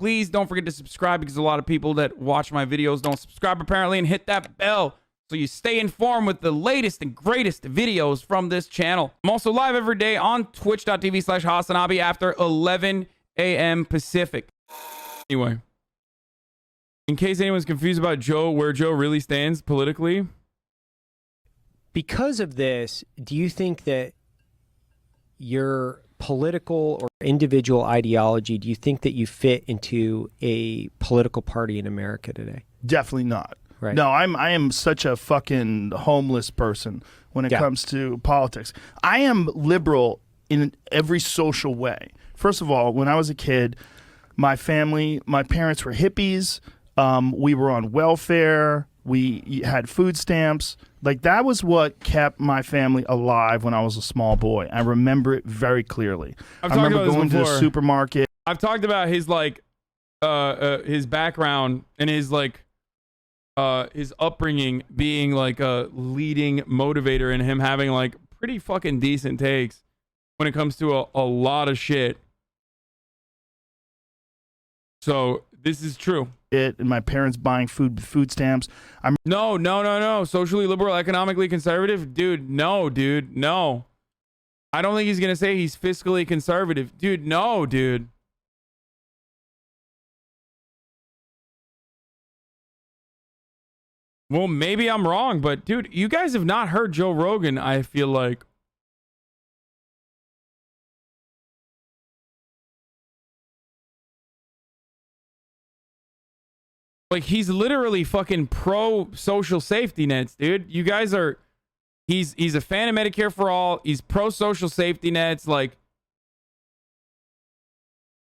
Please don't forget to subscribe because a lot of people that watch my videos don't subscribe apparently, and hit that bell so you stay informed with the latest and greatest videos from this channel. I'm also live every day on twitch.tv/HasanAbi after 11 a.m. Pacific. Anyway, in case anyone's confused about where Joe really stands politically. Because of this, do you think that your political or individual ideology, do you think that you fit into a political party in America today? Definitely not. Right. No, I am such a fucking homeless person when it comes to politics. I am liberal in every social way. First of all, when I was a kid, my parents were hippies. We were on welfare. We had food stamps. Like, that was what kept my family alive when I was a small boy. I remember it very clearly. I remember going to the supermarket. I've talked about his his background and his his upbringing being like a leading motivator, and him having like pretty fucking decent takes when it comes to a lot of shit. So this is true. And my parents buying food stamps. No. Socially liberal, economically conservative, dude. No. I don't think he's gonna say he's fiscally conservative, dude. No, dude. Well, maybe I'm wrong, but dude, you guys have not heard Joe Rogan. I feel like. Like, he's literally fucking pro social safety nets, dude. You guys are, he's a fan of Medicare for all. He's pro social safety nets. Like,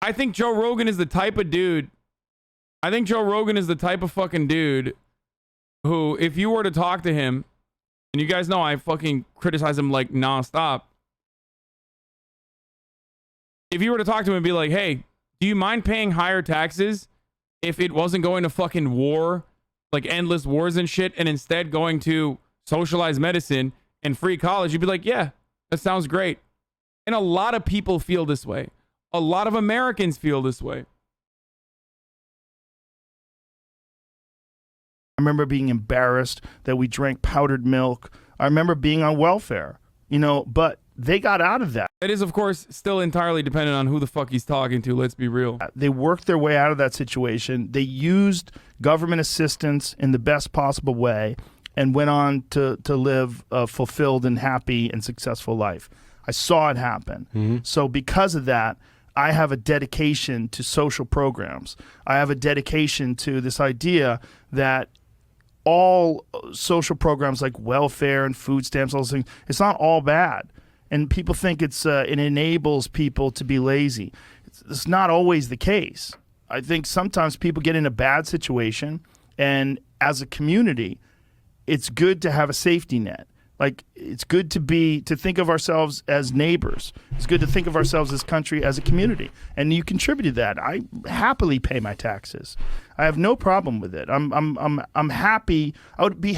I think Joe Rogan is the type of dude. I think Joe Rogan is the type of fucking dude who, if you were to talk to him, and you guys know I fucking criticize him like nonstop. If you were to talk to him and be like, hey, do you mind paying higher taxes if it wasn't going to fucking war, like endless wars and shit, and instead going to socialized medicine and free college? You'd be like, yeah, that sounds great. And a lot of people feel this way. A lot of Americans feel this way. I remember being embarrassed that we drank powdered milk. I remember being on welfare, but they got out of that. It is, of course, still entirely dependent on who the fuck he's talking to. Let's be real. They worked their way out of that situation. They used government assistance in the best possible way and went on to live a fulfilled and happy and successful life. I saw it happen. Mm-hmm. So because of that, I have a dedication to social programs. I have a dedication to this idea that all social programs like welfare and food stamps, all those things, it's not all bad. And people think it enables people to be lazy. It's not always the case. I think sometimes people get in a bad situation, and as a community, it's good to have a safety net. Like, it's good to think of ourselves as neighbors. It's good to think of ourselves as country, as a community. And you contributed that. I happily pay my taxes. I have no problem with it. I'm happy. I'd be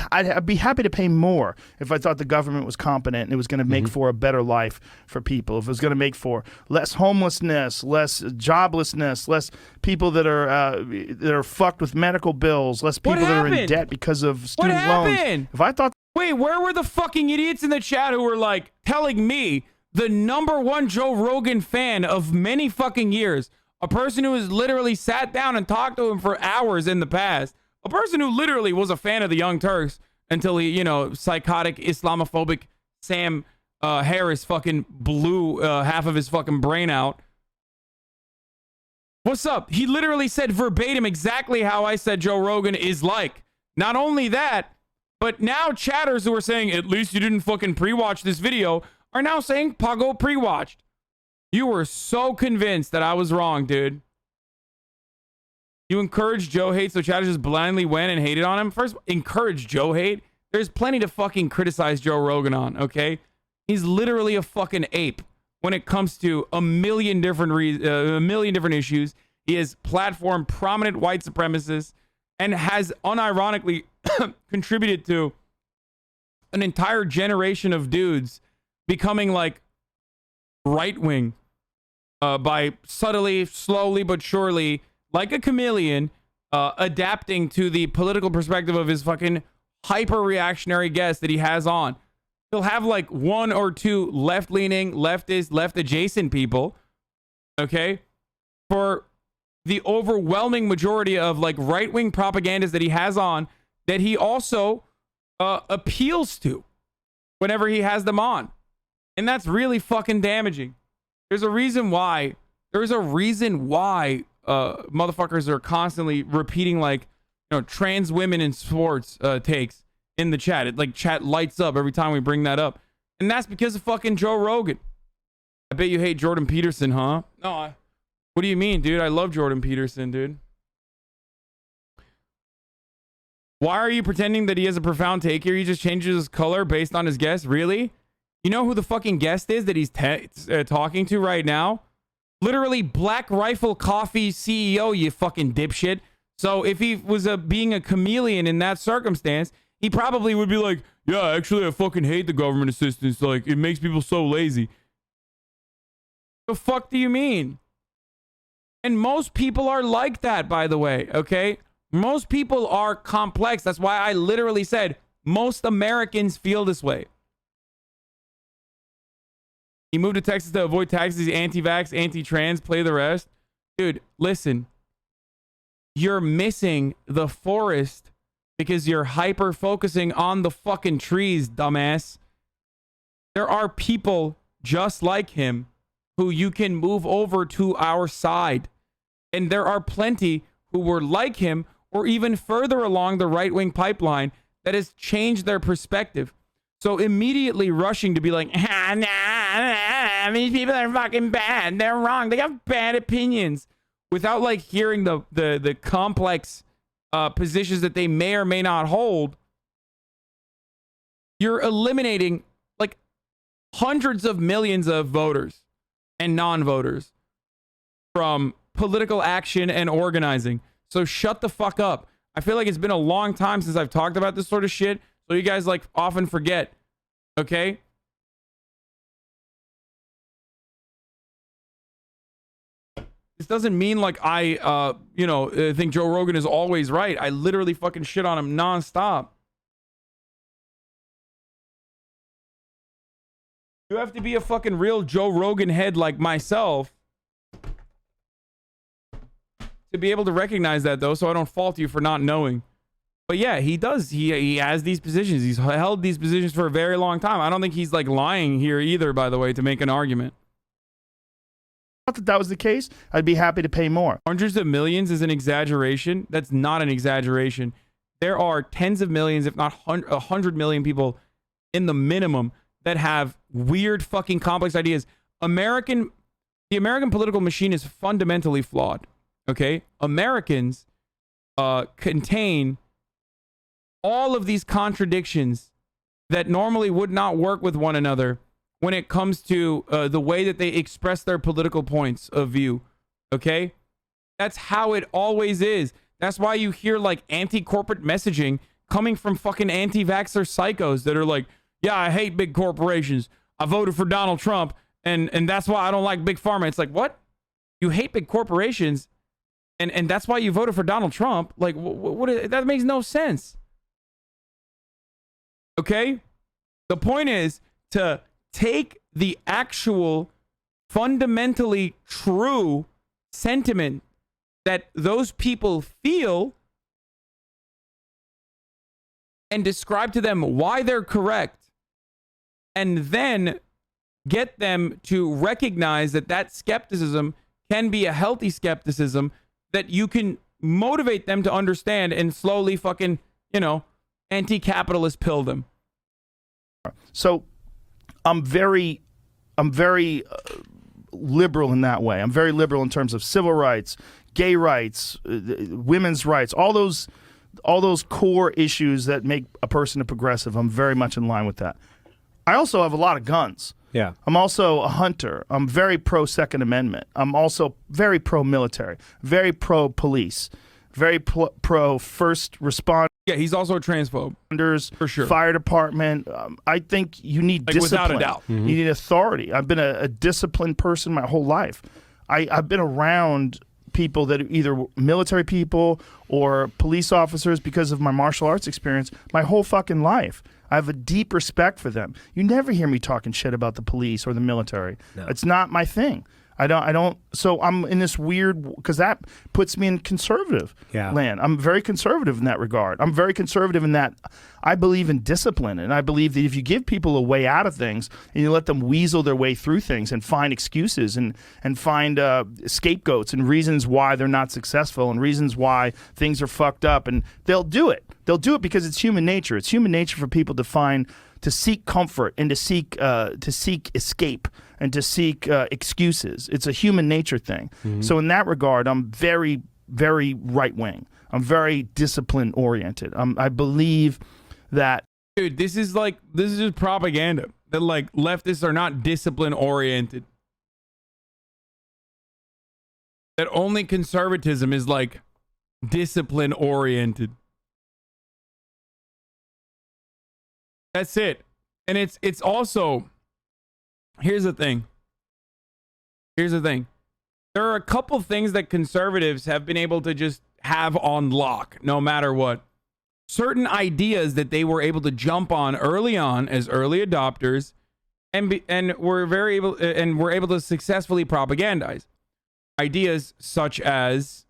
happy to pay more if I thought the government was competent and it was going to make for a better life for people. If it was going to make for less homelessness, less joblessness, less people that are fucked with medical bills, less people that are in debt because of student loans. If I thought. Wait, where were the fucking idiots in the chat who were like telling me, the #1 Joe Rogan fan of many fucking years, a person who has literally sat down and talked to him for hours in the past, a person who literally was a fan of the Young Turks until he, psychotic Islamophobic Sam Harris fucking blew half of his fucking brain out. What's up? He literally said verbatim exactly how I said Joe Rogan is like. Not only that, but now chatters who are saying, at least you didn't fucking pre-watch this video, are now saying Pago pre-watched. You were so convinced that I was wrong, dude. You encouraged Joe hate, so chatters just blindly went and hated on him. First, encourage Joe hate. There's plenty to fucking criticize Joe Rogan on, okay? He's literally a fucking ape when it comes to a million different issues. He has platformed prominent white supremacists and has unironically contributed to an entire generation of dudes becoming like right-wing by subtly, slowly but surely like a chameleon, adapting to the political perspective of his fucking hyper reactionary guests that he has on. He'll have like one or two left-leaning, leftist, left-adjacent people, okay, for the overwhelming majority of like right-wing propagandists that he has on, that he also appeals to whenever he has them on. And that's really fucking damaging. There's a reason why motherfuckers are constantly repeating like, you know, trans women in sports takes in the chat. It like chat lights up every time we bring that up. And that's because of fucking Joe Rogan. I bet you hate Jordan Peterson, huh? No, what do you mean, dude? I love Jordan Peterson, dude. Why are you pretending that he has a profound take here? He just changes his color based on his guest? Really? You know who the fucking guest is that he's talking to right now? Literally Black Rifle Coffee CEO, you fucking dipshit. So if he was being a chameleon in that circumstance, he probably would be like, yeah, actually, I fucking hate the government assistance. Like, it makes people so lazy. The fuck do you mean? And most people are like that, by the way, okay? Most people are complex. That's why I literally said most Americans feel this way. He moved to Texas to avoid taxes, anti-vax, anti-trans, play the rest. Dude, listen. You're missing the forest because you're hyper-focusing on the fucking trees, dumbass. There are people just like him who you can move over to our side. And there are plenty who were like him or even further along the right-wing pipeline that has changed their perspective. So immediately rushing to be like, these people are fucking bad. They're wrong. They have bad opinions. Without like hearing the complex positions that they may or may not hold, you're eliminating like hundreds of millions of voters and non-voters from political action and organizing. So shut the fuck up. I feel like it's been a long time since I've talked about this sort of shit. So you guys like often forget. Okay? This doesn't mean like I think Joe Rogan is always right. I literally fucking shit on him nonstop. You have to be a fucking real Joe Rogan head like myself to be able to recognize that, though, so I don't fault you for not knowing. But yeah, he does. He has these positions. He's held these positions for a very long time. I don't think he's like lying here either, by the way, to make an argument. If that was the case, I'd be happy to pay more. Hundreds of millions is an exaggeration. That's not an exaggeration. There are tens of millions, if not 100 million people in the minimum that have weird fucking complex ideas. The American political machine is fundamentally flawed. Okay? Americans contain all of these contradictions that normally would not work with one another when it comes to the way that they express their political points of view. Okay? That's how it always is. That's why you hear like anti-corporate messaging coming from fucking anti-vaxxer psychos that are like, yeah, I hate big corporations. I voted for Donald Trump and that's why I don't like big pharma. It's like, what? You hate big corporations and that's why you voted for Donald Trump? Like, that makes no sense. Okay? The point is to take the actual fundamentally true sentiment that those people feel and describe to them why they're correct, and then get them to recognize that that skepticism can be a healthy skepticism that you can motivate them to understand and slowly fucking, anti-capitalist pill them. So I'm very liberal in that way. I'm very liberal in terms of civil rights, gay rights, women's rights, all those core issues that make a person a progressive. I'm very much in line with that. I also have a lot of guns. Yeah. I'm also a hunter. I'm very pro Second Amendment. I'm also very pro military, very pro police, very pro first responders. Yeah, he's also a transphobe. For sure. Fire department. I think you need discipline. Without a doubt. Mm-hmm. You need authority. I've been a disciplined person my whole life. I've been around people that are either military people or police officers because of my martial arts experience my whole fucking life. I have a deep respect for them. You never hear me talking shit about the police or the military. No. It's not my thing. I don't. So I'm in this weird, because that puts me in conservative land. I'm very conservative in that regard. I'm very conservative in that I believe in discipline, and I believe that if you give people a way out of things and you let them weasel their way through things and find excuses and find scapegoats and reasons why they're not successful and reasons why things are fucked up, and they'll do it. They'll do it because it's human nature. It's human nature for people to seek comfort and to seek escape and to seek excuses. It's a human nature thing. Mm-hmm. So in that regard, I'm very, very right wing. I'm very discipline oriented. I believe that. Dude, this is just propaganda. That like leftists are not discipline oriented. That only conservatism is like discipline oriented. That's it. And it's also, here's the thing. There are a couple things that conservatives have been able to just have on lock, no matter what. Certain ideas that they were able to jump on early on as early adopters, and were able to successfully propagandize. Ideas such as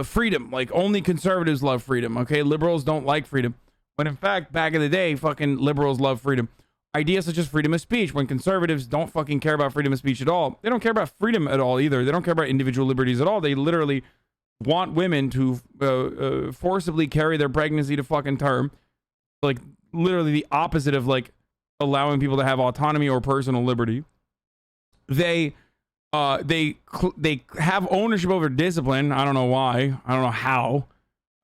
freedom. Like, only conservatives love freedom. Okay, liberals don't like freedom. When in fact, back in the day, fucking liberals love freedom. Ideas such as freedom of speech, when conservatives don't fucking care about freedom of speech at all. They don't care about freedom at all either. They don't care about individual liberties at all. They literally want women to forcibly carry their pregnancy to fucking term. Like, literally the opposite of like allowing people to have autonomy or personal liberty. They have ownership over discipline. I don't know why. I don't know how.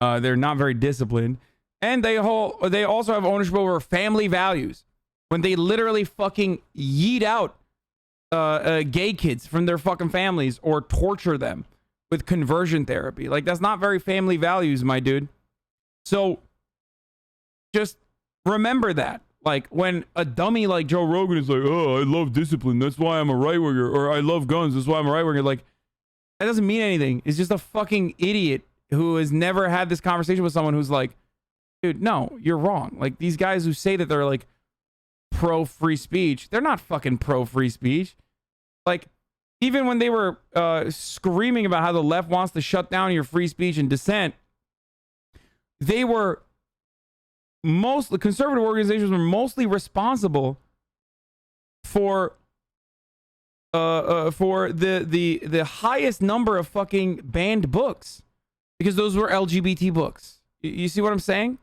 They're not very disciplined. And they also have ownership over family values. When they literally fucking yeet out gay kids from their fucking families or torture them with conversion therapy. Like, that's not very family values, my dude. So just remember that. Like, when a dummy like Joe Rogan is like, oh, I love discipline, that's why I'm a right-winger, or I love guns, that's why I'm a right-winger. Like, that doesn't mean anything. It's just a fucking idiot who has never had this conversation with someone who's like, dude, no, you're wrong. Like, these guys who say that they're like pro-free speech, they're not fucking pro-free speech. Like, even when they were screaming about how the left wants to shut down your free speech and dissent, the conservative organizations were mostly responsible for the highest number of fucking banned books, because those were LGBT books. You see what I'm saying?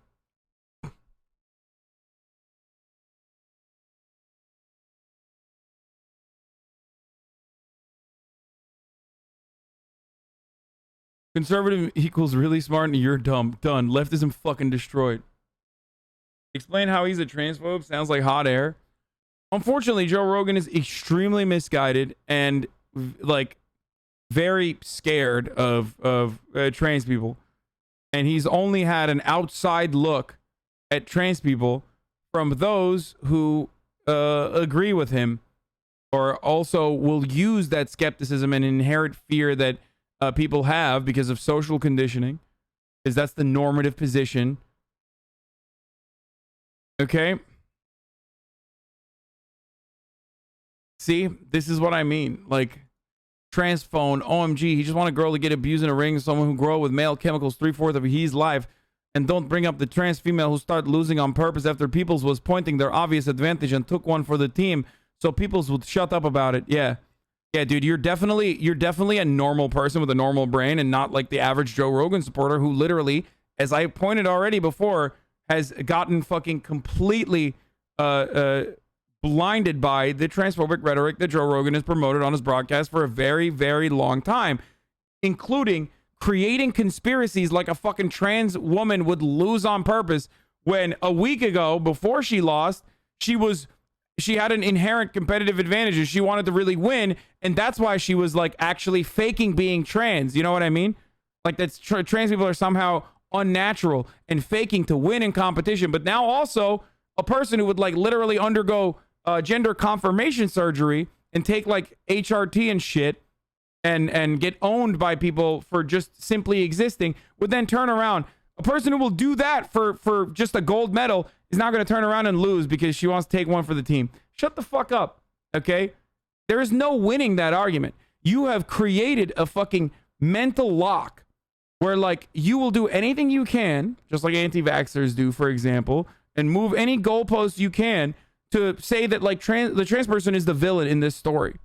Conservative equals really smart and you're dumb. Done. Leftism fucking destroyed. Explain how he's a transphobe. Sounds like hot air. Unfortunately, Joe Rogan is extremely misguided and like very scared of trans people. And he's only had an outside look at trans people from those who agree with him, or also will use that skepticism and inherent fear that people have because of social conditioning, because that's the normative position. Okay? See, this is what I mean. Like, trans phone, OMG, he just want a girl to get abused in a ring, someone who grow with male chemicals 3/4 of his life, and don't bring up the trans female who start losing on purpose after Peoples was pointing their obvious advantage and took one for the team, so Peoples would shut up about it. Yeah, dude, you're definitely a normal person with a normal brain, and not like the average Joe Rogan supporter who literally, as I pointed already before, has gotten fucking completely blinded by the transphobic rhetoric that Joe Rogan has promoted on his broadcast for a very, very long time, including creating conspiracies like a fucking trans woman would lose on purpose, when a week ago, before she lost, she had an inherent competitive advantage and she wanted to really win, and that's why she was like actually faking being trans. You know what I mean? Like, that's trans people are somehow unnatural and faking to win in competition. But now also a person who would like literally undergo gender confirmation surgery and take like HRT and shit and get owned by people for just simply existing would then turn around. A person who will do that for just a gold medal is not going to turn around and lose because she wants to take one for the team. Shut the fuck up, okay? There is no winning that argument. You have created a fucking mental lock where, like, you will do anything you can, just like anti-vaxxers do, for example, and move any goalpost you can to say that, like, the trans person is the villain in this story.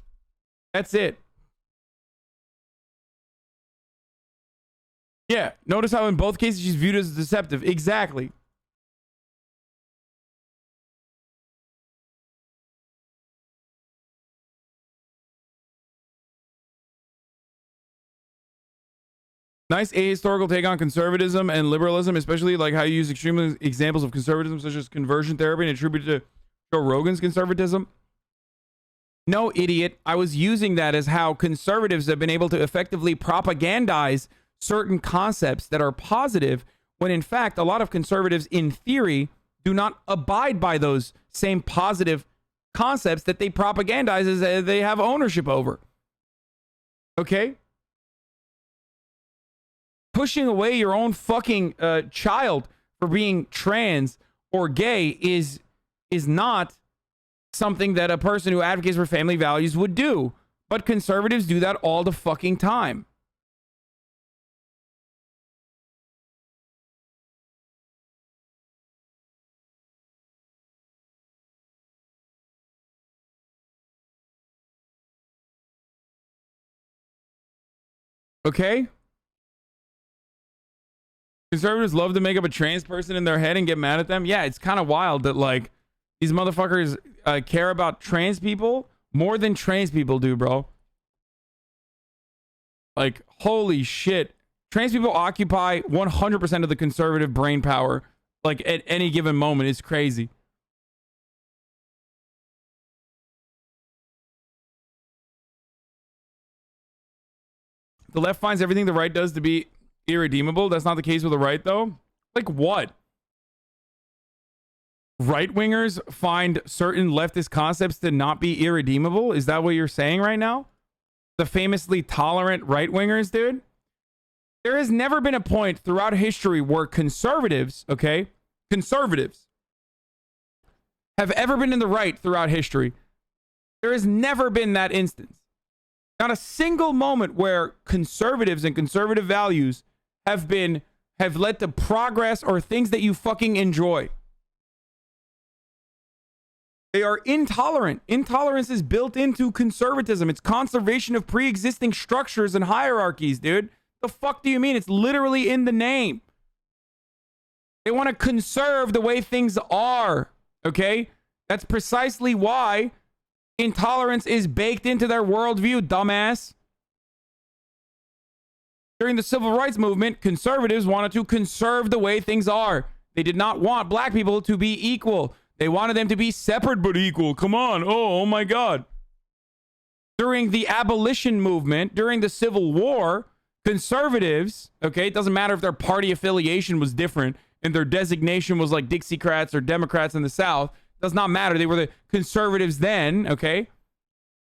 That's it. Yeah, notice how in both cases she's viewed as deceptive. Exactly. Nice ahistorical take on conservatism and liberalism, especially like how you use extreme examples of conservatism, such as conversion therapy, and attribute to Joe Rogan's conservatism. No, idiot. I was using that as how conservatives have been able to effectively propagandize certain concepts that are positive, when in fact a lot of conservatives in theory do not abide by those same positive concepts that they propagandize as they have ownership over. Okay? Pushing away your own fucking child for being trans or gay is not something that a person who advocates for family values would do. But conservatives do that all the fucking time. Okay? Conservatives love to make up a trans person in their head and get mad at them. Yeah, it's kind of wild that, like, these motherfuckers care about trans people more than trans people do, bro. Like, holy shit. Trans people occupy 100% of the conservative brain power, like, at any given moment. It's crazy. The left finds everything the right does to be irredeemable. That's not the case with the right, though. Like what? Right-wingers find certain leftist concepts to not be irredeemable? Is that what you're saying right now? The famously tolerant right-wingers, dude? There has never been a point throughout history where conservatives, okay, conservatives have ever been in the right throughout history. There has never been that instance. Not a single moment where conservatives and conservative values have led to progress or things that you fucking enjoy. They are intolerant. Intolerance is built into conservatism. It's conservation of pre-existing structures and hierarchies, dude. The fuck do you mean? It's literally in the name. They want to conserve the way things are, okay? That's precisely why intolerance is baked into their worldview, dumbass. During the civil rights movement, conservatives wanted to conserve the way things are. They did not want black people to be equal. They wanted them to be separate but equal. Come on. Oh my God. During the abolition movement, during the Civil War, conservatives, okay, it doesn't matter if their party affiliation was different and their designation was like Dixiecrats or Democrats in the South. Does not matter. They were the conservatives then, okay?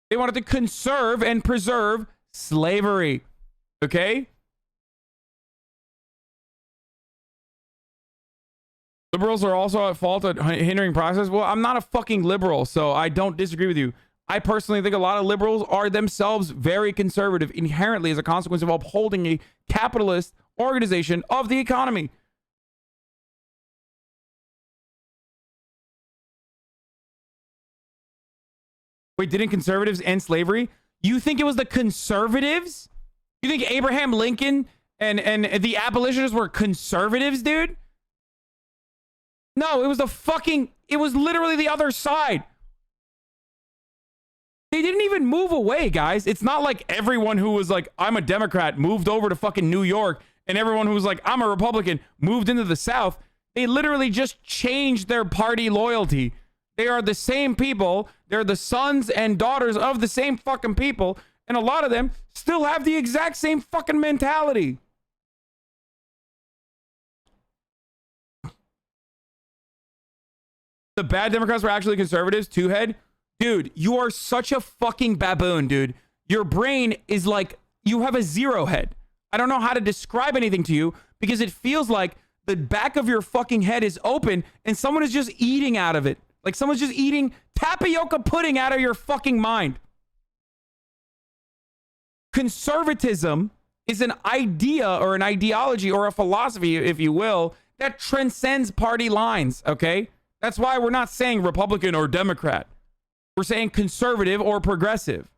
They wanted to conserve and preserve slavery, okay? Liberals are also at fault at hindering process. Well, I'm not a fucking liberal, so I don't disagree with you. I personally think a lot of liberals are themselves very conservative inherently as a consequence of upholding a capitalist organization of the economy. Wait, didn't conservatives end slavery? You think it was the conservatives? You think Abraham Lincoln and the abolitionists were conservatives, dude? No, it was literally the other side. They didn't even move away, guys. It's not like everyone who was like, I'm a Democrat, moved over to fucking New York, and everyone who was like, I'm a Republican, moved into the South. They literally just changed their party loyalty. They are the same people. They're the sons and daughters of the same fucking people. And a lot of them still have the exact same fucking mentality. The bad Democrats were actually conservatives, two-head. Dude, you are such a fucking baboon, dude. Your brain is like you have a zero head. I don't know how to describe anything to you because it feels like the back of your fucking head is open and someone is just eating out of it. Like someone's just eating tapioca pudding out of your fucking mind. Conservatism is an idea or an ideology or a philosophy, if you will, that transcends party lines, okay? That's why we're not saying Republican or Democrat. We're saying conservative or progressive.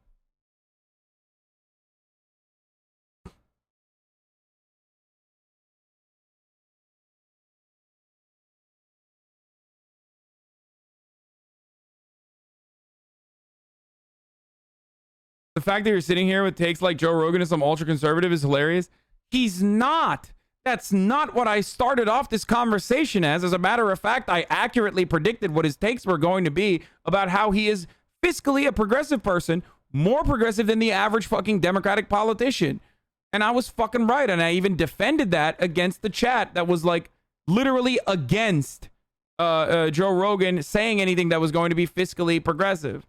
The fact that you're sitting here with takes like Joe Rogan and some ultra conservative is hilarious. He's not. That's not what I started off this conversation as. As a matter of fact, I accurately predicted what his takes were going to be about how he is fiscally a progressive person, more progressive than the average fucking Democratic politician. And I was fucking right. And I even defended that against the chat that was like literally against Joe Rogan saying anything that was going to be fiscally progressive.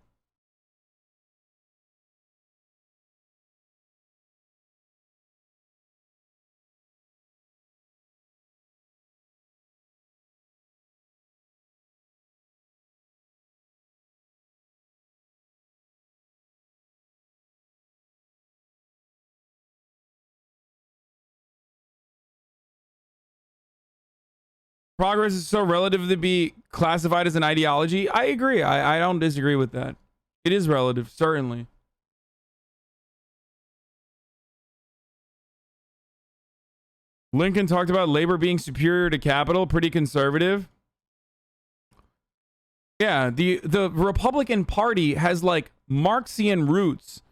Progress is so relative to be classified as an ideology. I agree. I don't disagree with that. It is relative, certainly. Lincoln talked about labor being superior to capital, pretty conservative. Yeah, the Republican Party has like Marxian roots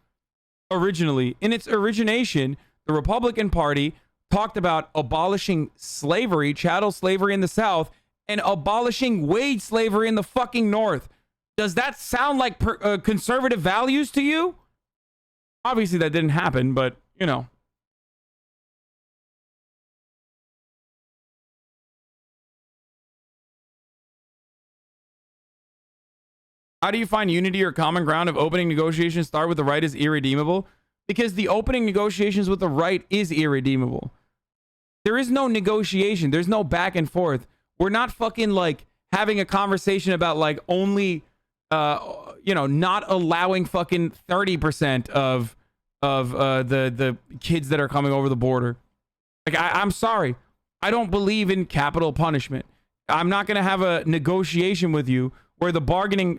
originally. In its origination, the Republican Party talked about abolishing slavery, chattel slavery in the South, and abolishing wage slavery in the fucking North. Does that sound like conservative values to you? Obviously, that didn't happen, but, you know. How do you find unity or common ground if opening negotiations start with the right is irredeemable? Because the opening negotiations with the right is irredeemable. There is no negotiation. There's no back and forth. We're not fucking like having a conversation about like only, you know, not allowing fucking 30% of the kids that are coming over the border. Like, I'm sorry. I don't believe in capital punishment. I'm not going to have a negotiation with you where the bargaining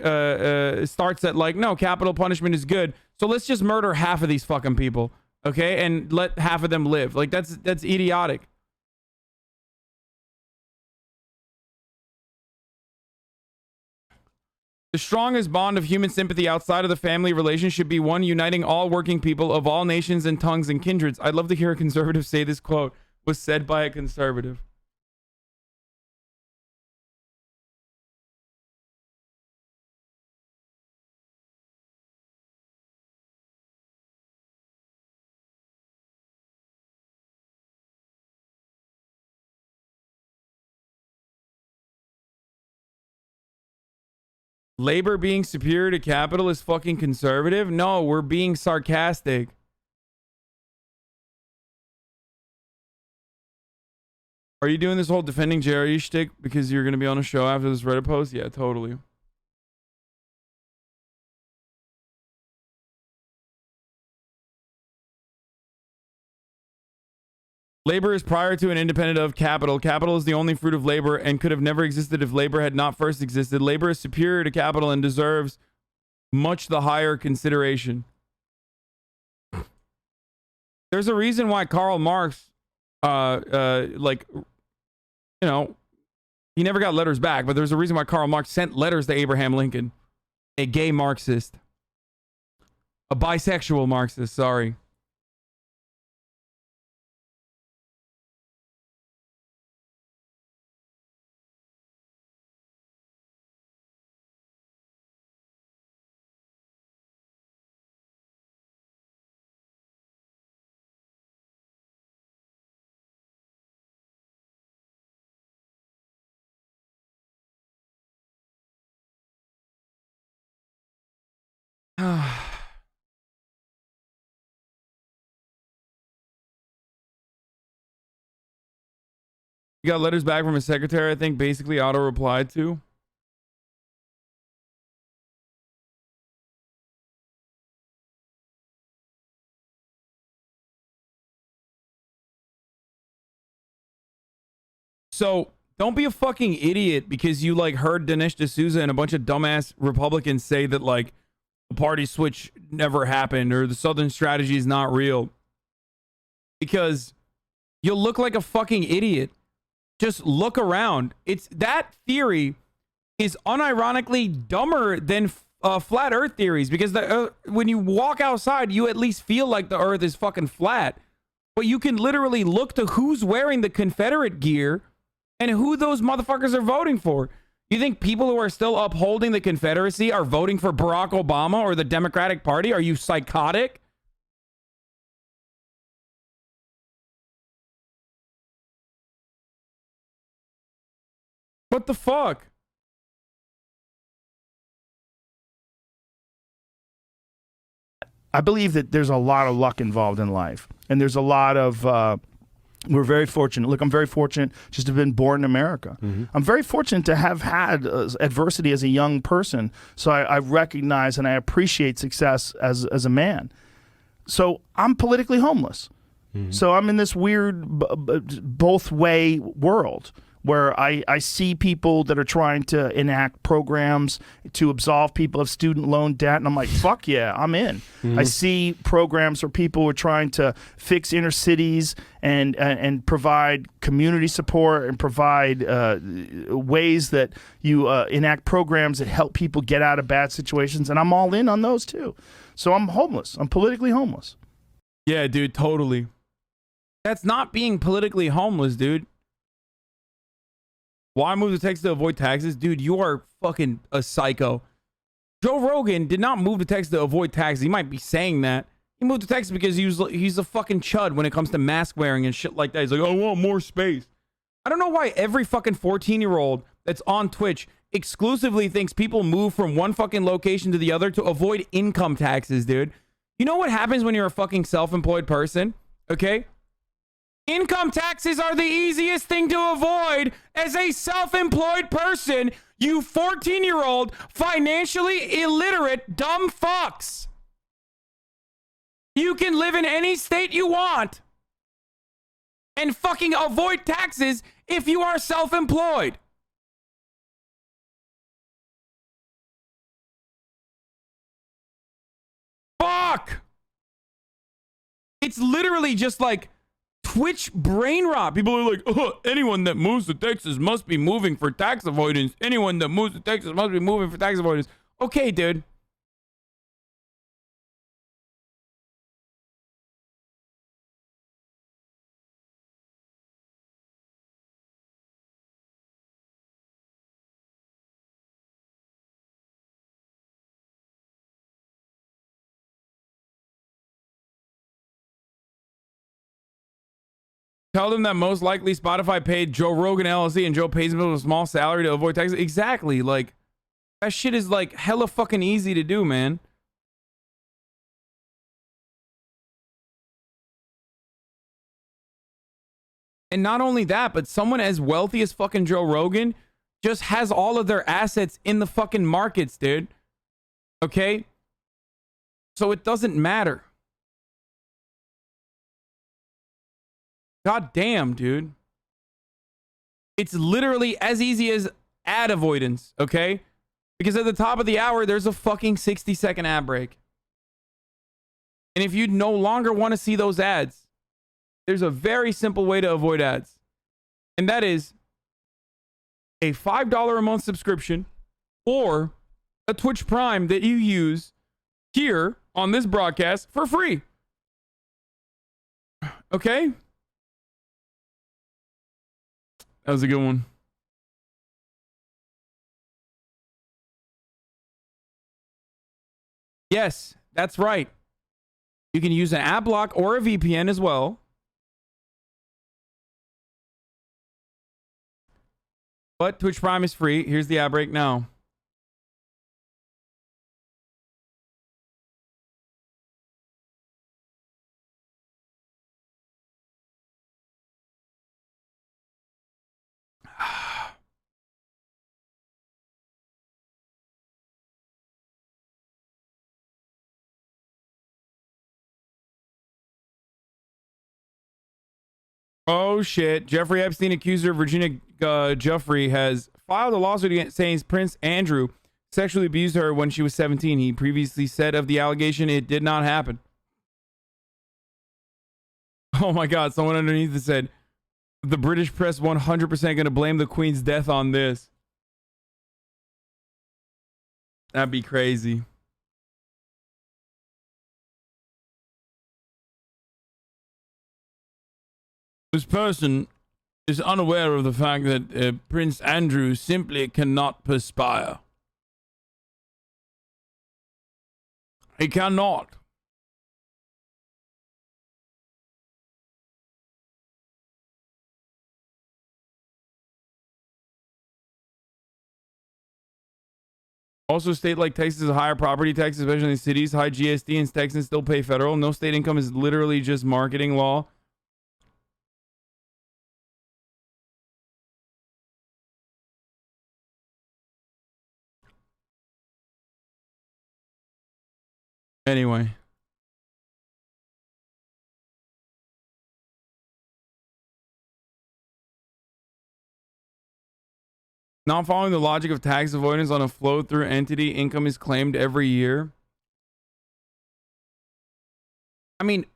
starts at like, no, capital punishment is good. So let's just murder half of these fucking people. Okay. And let half of them live. Like that's idiotic. The strongest bond of human sympathy outside of the family relation should be one uniting all working people of all nations and tongues and kindreds. I'd love to hear a conservative say this quote was said by a conservative. Labor being superior to capital is fucking conservative? No, we're being sarcastic. Are you doing this whole defending Jerry shtick because you're going to be on a show after this Reddit post? Yeah, totally. Labor is prior to and independent of capital. Capital is the only fruit of labor and could have never existed if labor had not first existed. Labor is superior to capital and deserves much the higher consideration. There's a reason why Karl Marx, like, you know, he never got letters back, but there's a reason why Karl Marx sent letters to Abraham Lincoln. A gay Marxist. A bisexual Marxist, sorry. He got letters back from his secretary, I think, basically auto-replied to. So don't be a fucking idiot because you like heard Dinesh D'Souza and a bunch of dumbass Republicans say that like the party switch never happened or the Southern strategy is not real. Because you'll look like a fucking idiot. Just look around. It's that theory is unironically dumber than flat Earth theories because when you walk outside, you at least feel like the Earth is fucking flat. But you can literally look to who's wearing the Confederate gear and who those motherfuckers are voting for. You think people who are still upholding the Confederacy are voting for Barack Obama or the Democratic Party? Are you psychotic? What the fuck? I believe that there's a lot of luck involved in life, and there's a lot of we're very fortunate. Look, I'm very fortunate just to have been born in America. I'm very fortunate to have had adversity as a young person, so I recognize and I appreciate success as a man. So I'm politically homeless. So I'm in this weird both way world where I see people that are trying to enact programs to absolve people of student loan debt, and I'm like, fuck yeah, I'm in. I see programs where people are trying to fix inner cities and provide community support and provide ways that you enact programs that help people get out of bad situations, and I'm all in on those too. So I'm homeless. I'm politically homeless. Yeah, dude, totally. That's not being politically homeless, dude. Why move to Texas to avoid taxes? Dude, you are fucking a psycho. Joe Rogan did not move to Texas to avoid taxes. He might be saying that. He moved to Texas because he's a fucking chud when it comes to mask wearing and shit like that. He's like, I want more space. I don't know why every fucking 14-year-old that's on Twitch exclusively thinks people move from one fucking location to the other to avoid income taxes, dude. You know what happens when you're a fucking self-employed person? Okay? Income taxes are the easiest thing to avoid as a self-employed person, you 14-year-old, financially illiterate, dumb fucks. You can live in any state you want and fucking avoid taxes if you are self-employed. Fuck! It's literally just like Twitch brain rot. People are like, oh, anyone that moves to Texas must be moving for tax avoidance. Anyone that moves to Texas must be moving for tax avoidance. Okay, dude. Tell them that most likely Spotify paid Joe Rogan LLC and Joe pays him a small salary to avoid taxes. Exactly. Like, that shit is like hella fucking easy to do, man. And not only that, but someone as wealthy as fucking Joe Rogan just has all of their assets in the fucking markets, dude. Okay? So it doesn't matter. God damn, dude. It's literally as easy as ad avoidance, okay? Because at the top of the hour, there's a fucking 60-second ad break. And if you no longer want to see those ads, there's a very simple way to avoid ads. And that is a $5 a month subscription or a Twitch Prime that you use here on this broadcast for free. Okay? That was a good one. Yes, that's right. You can use an ad block or a VPN as well. But Twitch Prime is free. Here's the ad break now. Oh shit. Jeffrey Epstein, accuser of Virginia Giuffre, has filed a lawsuit against saying Prince Andrew sexually abused her when she was 17. He previously said of the allegation it did not happen. Oh my god, someone underneath it said the British press 100% going to blame the Queen's death on this. That'd be crazy. This person is unaware of the fact that Prince Andrew simply cannot perspire. He cannot. Also, state like Texas has higher property taxes, especially in cities. High GST, and Texans still pay federal. No state income is literally just marketing law. Anyway. Not following the logic of tax avoidance on a flow-through entity, income is claimed every year. I mean,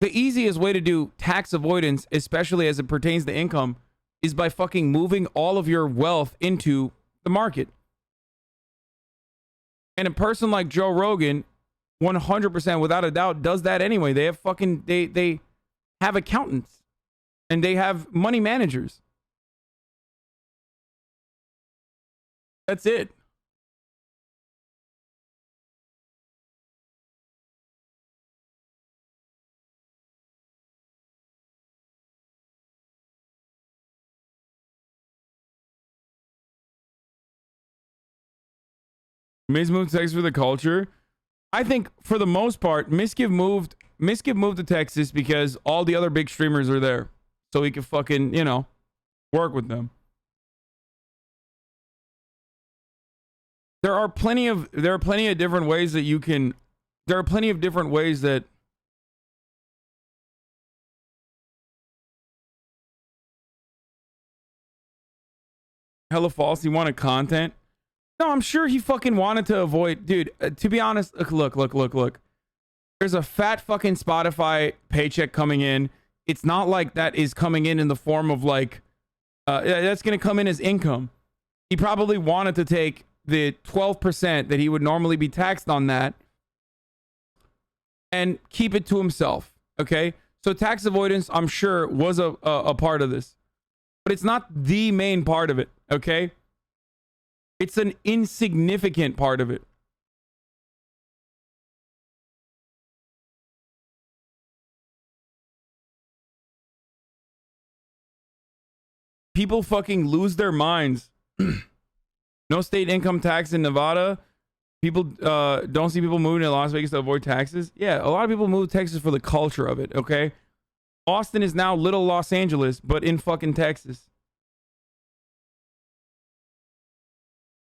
the easiest way to do tax avoidance, especially as it pertains to income, is by fucking moving all of your wealth into the market. And a person like Joe Rogan, 100% without a doubt, does that anyway. They have fucking, they have accountants and they have money managers. That's it. Miz moved to Texas for the culture. I think for the most part, Miskiv moved to Texas because all the other big streamers are there. So he could fucking, you know, work with them. There are plenty of different ways that you can, there are plenty of different ways that hella false. He wanted content. No, I'm sure he fucking wanted to avoid, dude, to be honest, look. There's a fat fucking Spotify paycheck coming in. It's not like that is coming in the form of like, that's going to come in as income. He probably wanted to take the 12% that he would normally be taxed on that and keep it to himself. Okay. So tax avoidance, I'm sure, was a part of this, but it's not the main part of it. Okay. It's an insignificant part of it. People fucking lose their minds. No state income tax in Nevada. People don't see people moving to Las Vegas to avoid taxes. Yeah, a lot of people move to Texas for the culture of it, okay? Austin is now little Los Angeles, but in fucking Texas.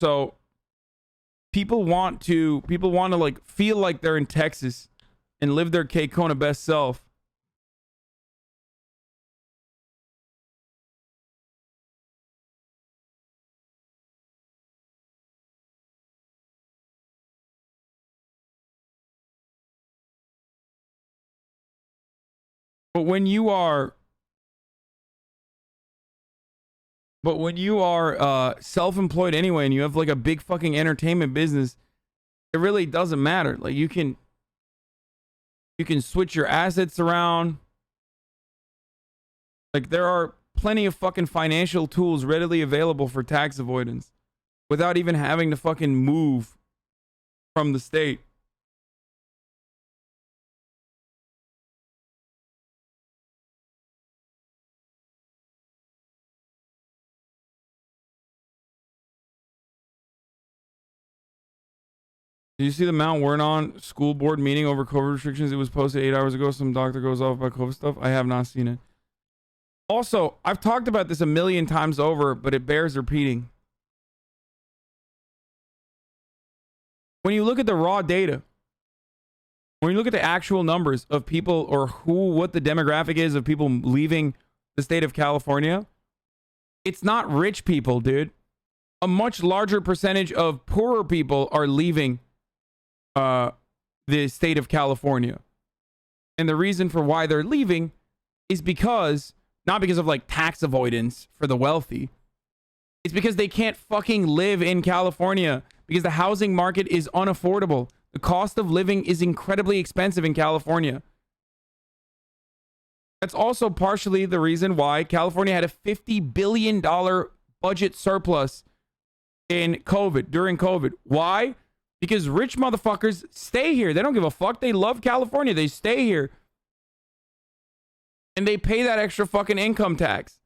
So people want to like feel like they're in Texas and live their K-Kona best self. But when you are self-employed anyway, and you have like a big fucking entertainment business, it really doesn't matter. Like you can switch your assets around. Like there are plenty of fucking financial tools readily available for tax avoidance without even having to fucking move from the state. Did you see the Mount Vernon school board meeting over COVID restrictions? It was posted 8 hours ago. Some doctor goes off about COVID stuff. I have not seen it. Also, I've talked about this a million times over, but it bears repeating. When you look at the raw data, when you look at the actual numbers of people or what the demographic is of people leaving the state of California, it's not rich people, dude. A much larger percentage of poorer people are leaving the state of California. And the reason for why they're leaving is not because of like tax avoidance for the wealthy. It's because they can't fucking live in California because the housing market is unaffordable. The cost of living is incredibly expensive in California. That's also partially the reason why California had a $50 billion budget surplus during COVID. Why? Because rich motherfuckers stay here. They don't give a fuck. They love California. They stay here. And they pay that extra fucking income tax.